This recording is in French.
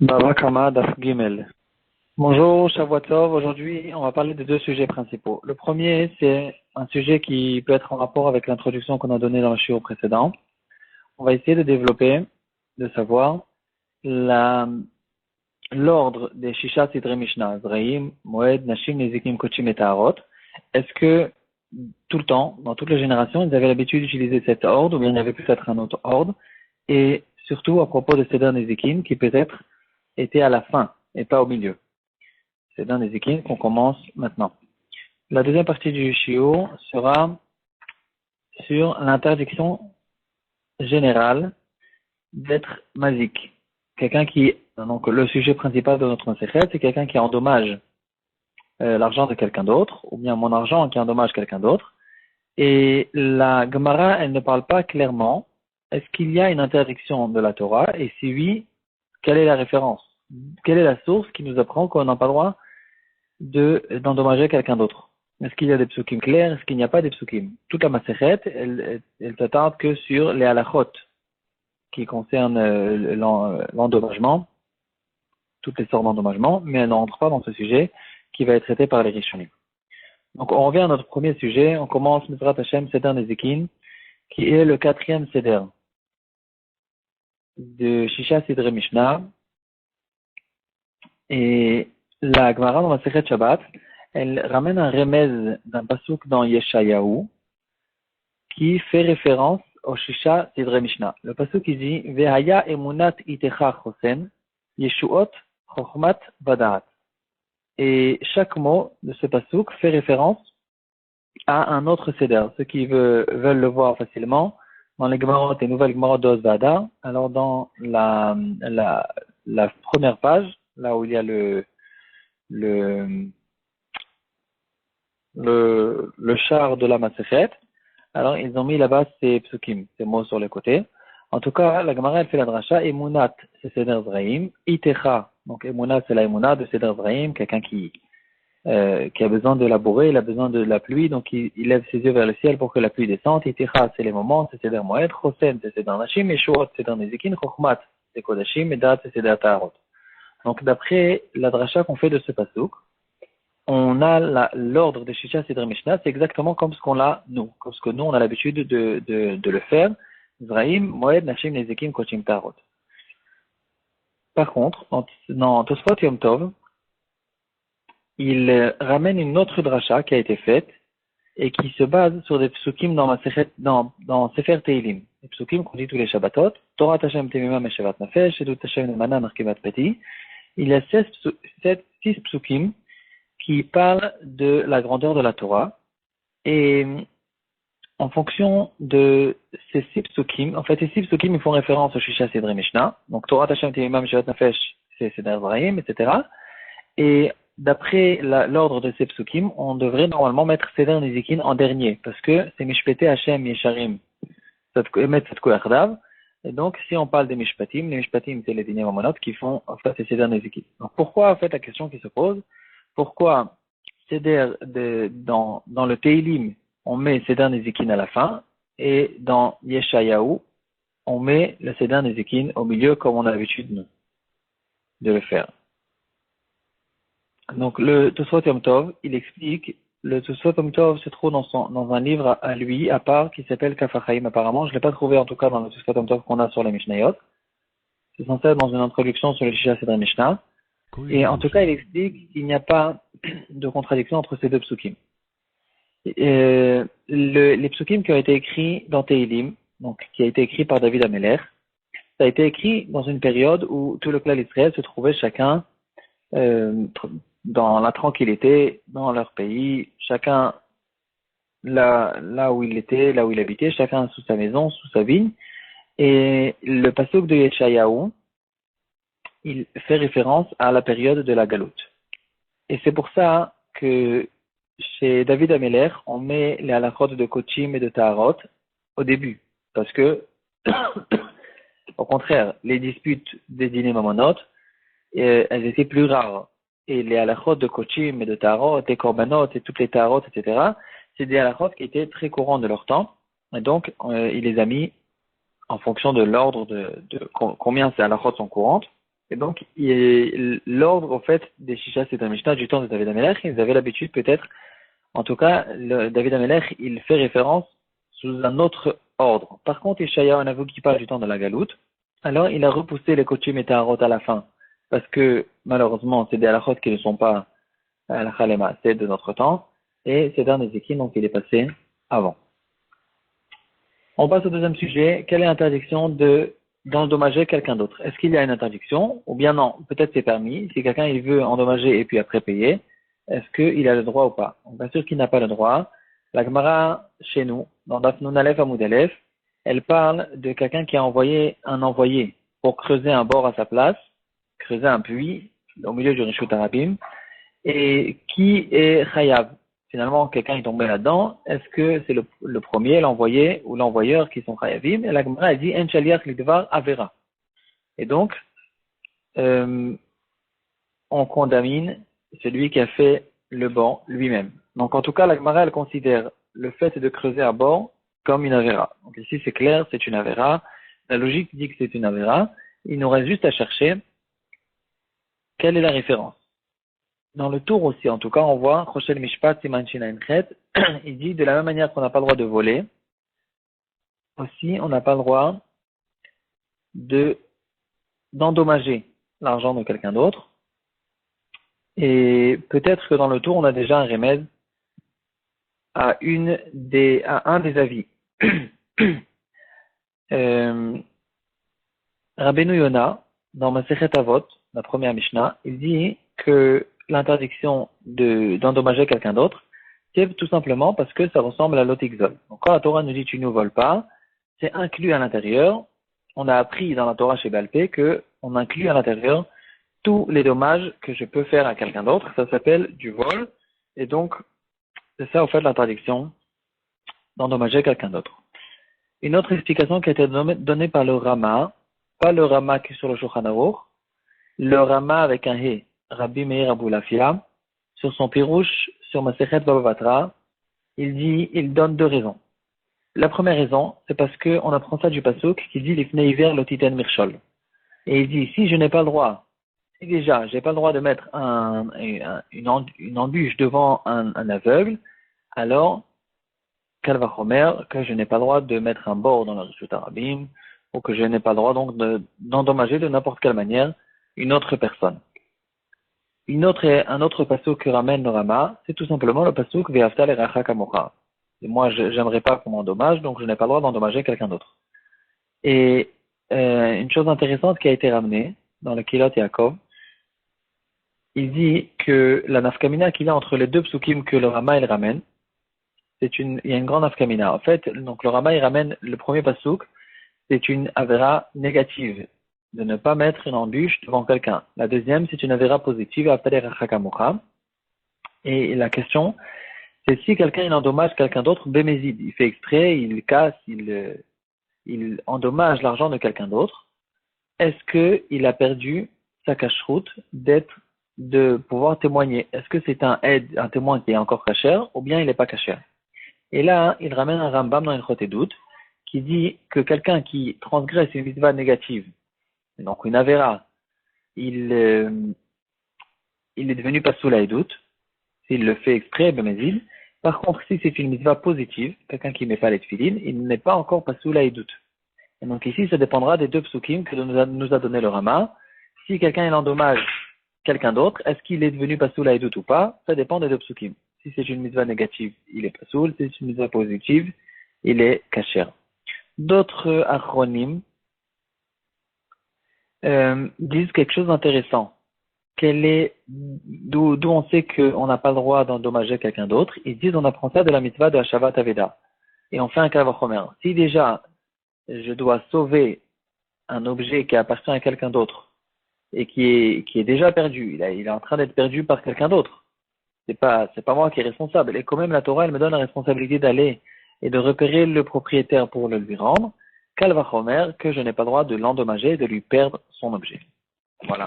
Baba Kama Daf Gimel. Bonjour, Shavuot Tov. Aujourd'hui, on va parler de deux sujets principaux. Le premier, c'est un sujet qui peut être en rapport avec l'introduction qu'on a donnée dans le shiur précédent. On va essayer de développer, de savoir l'ordre des Shisha Sidre Mishnah, Zraim, Moed, Nashim, Nezikim, Kochim et Taharot. Est-ce que tout le temps, dans toutes les générations, ils avaient l'habitude d'utiliser cet ordre, ou bien il y avait peut-être un autre ordre? Et surtout à propos de Seder Nezikim, qui peut-être était à la fin et pas au milieu. C'est dans les équipes qu'on commence maintenant. La deuxième partie du shiur sera sur l'interdiction générale d'être mazik. Donc le sujet principal de notre secret, c'est quelqu'un qui endommage l'argent de quelqu'un d'autre, ou bien mon argent qui endommage quelqu'un d'autre. Et la Gemara, elle ne parle pas clairement. Est-ce qu'il y a une interdiction de la Torah? Et si oui, quelle est la référence? Quelle est la source qui nous apprend qu'on n'a pas le droit d'endommager quelqu'un d'autre? Est-ce qu'il y a des psukim clairs? Est-ce qu'il n'y a pas des psukim? Toute la Masechet, elle s'attarde que sur les halachot qui concernent l'endommagement, toutes les sortes d'endommagement, mais elle ne rentre pas dans ce sujet qui va être traité par les Rishonim. Donc on revient à notre premier sujet. On commence Mizrat Hashem Seder Nezikin, qui est le quatrième Seder de Shisha Sidre Mishnah. Et la Gemara dans la Masechet Shabbat, elle ramène un remez d'un pasuk dans Yeshayahu qui fait référence au Shisha Sidre Mishnah. Le pasuk il dit Vehaya emunat itecha chosen yeshuot chochmat vadaat. Et chaque mot de ce pasuk fait référence à un autre seder. Ceux qui veulent le voir facilement, dans les Gemarot et nouvelles Gemarot d'Oz Vada, alors dans la première page, là où il y a le char de la Masechet, alors ils ont mis là-bas ces psukim, ces mots sur les côtés. En tout cas, la Gemara elle fait la dracha, Emunat, c'est Seder Zraim, Itecha, donc Emunat c'est la Emunat de Seder Zraim, quelqu'un qui a besoin de labourer, il a besoin de la pluie, donc il lève ses yeux vers le ciel pour que la pluie descende. Itecha c'est les moments, c'est Seder Moed, Chosen c'est Seder Nashim, et Shuot c'est Seder Nezikin, Chochmat c'est Kodashim, et Dat c'est Seder Taharot. Donc d'après la dracha qu'on fait de ce pasuk, on a l'ordre de Shisha Sidre Mishnah, c'est exactement comme ce qu'on l'a nous, comme ce que nous on a l'habitude de le faire. Zraim, Moed, Nashim, Nezikim, Kochim, Tarot. Par contre, dans Tosfot Yom Tov, il ramène une autre dracha qui a été faite et qui se base sur des psukim dans Sefer Teilim. Les psukim qu'on dit tous les Shabbatot, Torah Hashem Temima Meshavat Nafesh, Edut Hashem Nemana Narkivat Peti. Il y a 6 psukim qui parle de la grandeur de la Torah, et en fonction de ces 6 psukim, en fait, ces 6 psukim, ils font référence au Shisha Sidre Mishnah, donc Torah Hashem Temimam Shevat Nafesh, c'est Seder Zraim, etc. Et d'après l'ordre de ces psukim, on devrait normalement mettre Seder Nezikin en dernier, parce que c'est Mishpete Hashem Yesharim, Emet Tzadko Echdav, et donc si on parle des Mishpatim, les Mishpatim c'est les Dinim Amonot qui font, en fait, c'est Seder Nezikin. Donc pourquoi, en fait, la question qui se pose, pourquoi dans le Teilim, on met Seder Nezikin à la fin, et dans Yeshayahu, on met le Seder Nezikin au milieu, comme on a l'habitude de le faire. Donc le Tosfot Yom Tov, il explique, le Tosfot Yom Tov se trouve dans un livre à lui, à part, qui s'appelle Kaf HaChaim apparemment. Je ne l'ai pas trouvé en tout cas dans le Tosfot Yom Tov qu'on a sur les Mishnayot. C'est censé être dans une introduction sur le Shisha Sidre Mishnah. Et en tout cas, il explique qu'il n'y a pas de contradiction entre ces deux psukim. Les psukim qui ont été écrits dans Teilim, donc qui a été écrit par David Ameler, ça a été écrit dans une période où tout le clan d'Israël se trouvait chacun dans la tranquillité, dans leur pays, chacun là où il était, là où il habitait, chacun sous sa maison, sous sa vigne. Et le pasuk de Yeshayahu, il fait référence à la période de la galoute. Et c'est pour ça que chez David Ameler, on met les halachot de Kochim et de Taharot au début. Parce que, au contraire, les disputes des Dinim Amonot, elles étaient plus rares. Et les halachot de Kochim et de Taharot, et Korbanot, et toutes les Taharot, etc., c'est des halachot qui étaient très courants de leur temps. Et donc, il les a mis en fonction de l'ordre de combien ces halachot sont courantes. Et donc, l'ordre, au fait, des Shisha Sidrei Mishnah du temps de David Amelech, ils avaient l'habitude peut-être, en tout cas, David Amelech, il fait référence sous un autre ordre. Par contre, Ishaïa, on a vu qu'il parle du temps de la Galoute. Alors, il a repoussé les Kochim et Taharot à la fin. Parce que, malheureusement, c'est des halachot qui ne sont pas halakha lema, c'est de notre temps. Et c'est dans Nézékin, donc il est passé avant. On passe au deuxième sujet. Quelle est l'interdiction d'endommager quelqu'un d'autre? Est-ce qu'il y a une interdiction? Ou bien non, peut-être c'est permis. Si quelqu'un il veut endommager et puis après payer, est-ce qu'il a le droit ou pas? Bien sûr qu'il n'a pas le droit. La Gemara, chez nous, dans Daf Nun Aleph Amud Aleph, elle parle de quelqu'un qui a envoyé un envoyé pour creuser un bord à sa place, creuser un puits au milieu du Rishut Harabim, et qui est chayav. Finalement, quelqu'un est tombé là-dedans. Est-ce que c'est le premier, l'envoyé ou l'envoyeur qui sont chayavim? Et la Gemara dit en shaliach lidvar avera. Et donc, on condamne celui qui a fait le bord lui-même. Donc, en tout cas, la Gemara, elle considère le fait de creuser un bord comme une avera. Donc ici, c'est clair, c'est une avera. La logique dit que c'est une avera. Il nous reste juste à chercher quelle est la référence. Dans le tour aussi, en tout cas, on voit Rochel Mishpat Siman Shinaimchet, il dit de la même manière qu'on n'a pas le droit de voler, aussi on n'a pas le droit d'endommager l'argent de quelqu'un d'autre. Et peut-être que dans le tour, on a déjà un remède à un des avis. Rabbeinu Yona, dans Masechet Avot, la première Mishnah, il dit que l'interdiction d'endommager quelqu'un d'autre, c'est tout simplement parce que ça ressemble à l'otikzol. Donc quand la Torah nous dit tu ne voles pas, c'est inclus à l'intérieur. On a appris dans la Torah chez Balpé que on inclut à l'intérieur tous les dommages que je peux faire à quelqu'un d'autre. Ça s'appelle du vol. Et donc, c'est ça, au fait, l'interdiction d'endommager quelqu'un d'autre. Une autre explication qui a été donnée par le Rama, pas le Rama qui est sur le Shulchan Aruch, le Rama avec un He, Rabbi Meir Abulafia, sur son Pirouche, sur Masechet Baba Batra, il donne deux raisons. La première raison, c'est parce qu'on apprend ça du Pasuk qui dit Lifnei Iver Lotiten Mirchol. Et il dit, si je n'ai pas le droit, si déjà j'ai pas le droit de mettre une embûche devant un aveugle, alors, Kalvachomer, que je n'ai pas le droit de mettre un bord dans le Rishut Harabim, ou que je n'ai pas le droit donc d'endommager de n'importe quelle manière une autre personne. Un autre pasuk que ramène le Rama, c'est tout simplement le pasuk Ve'afta l'eracha kamocha. Et moi, j'aimerais pas qu'on m'endommage, donc je n'ai pas le droit d'endommager quelqu'un d'autre. Et une chose intéressante qui a été ramenée dans le Kilot Yaakov, il dit que la nafkamina qu'il y a entre les deux psukim que le Rama il ramène, il y a une grande nafkamina. En fait, donc le Rama il ramène le premier pasuk, c'est une avera négative, de ne pas mettre une embûche devant quelqu'un. La deuxième, c'est une avera positive, et la question, c'est si quelqu'un il endommage quelqu'un d'autre, bémézid, il fait exprès, il casse, il endommage l'argent de quelqu'un d'autre, est-ce qu'il a perdu sa cacheroute de pouvoir témoigner? Est-ce que c'est un témoin qui est encore cachère, ou bien il n'est pas cachère? Et là, il ramène un Rambam dans une Chotedout, qui dit que quelqu'un qui transgresse une mitzvah négative, donc une avera, il est devenu pasoul à Edout, s'il le fait exprès, bémézid. Par contre, si c'est une mitzvah positive, quelqu'un qui ne met pas les tefilines, il n'est pas encore pasoul à Edout. Et donc ici, ça dépendra des deux psukim que nous a donné le Rama. Si quelqu'un il endommage quelqu'un d'autre, est-ce qu'il est devenu pasoul à Edout ou pas? Ça dépend des deux psukim. Si c'est une mitzvah négative, il est pasoul. Si c'est une mitzvah positive, il est kasher. D'autres acronymes disent quelque chose d'intéressant. D'où on sait qu'on n'a pas le droit d'endommager quelqu'un d'autre. Ils disent on apprend ça de la mitzvah de Hashavat Aveda. Et on fait un Kalvachomer. Si déjà je dois sauver un objet qui appartient à quelqu'un d'autre et qui est déjà perdu, il est en train d'être perdu par quelqu'un d'autre. C'est pas moi qui est responsable. Et quand même la Torah elle me donne la responsabilité d'aller et de repérer le propriétaire pour le lui rendre. Kalvachomer, que je n'ai pas le droit de l'endommager et de lui perdre son objet. Voilà,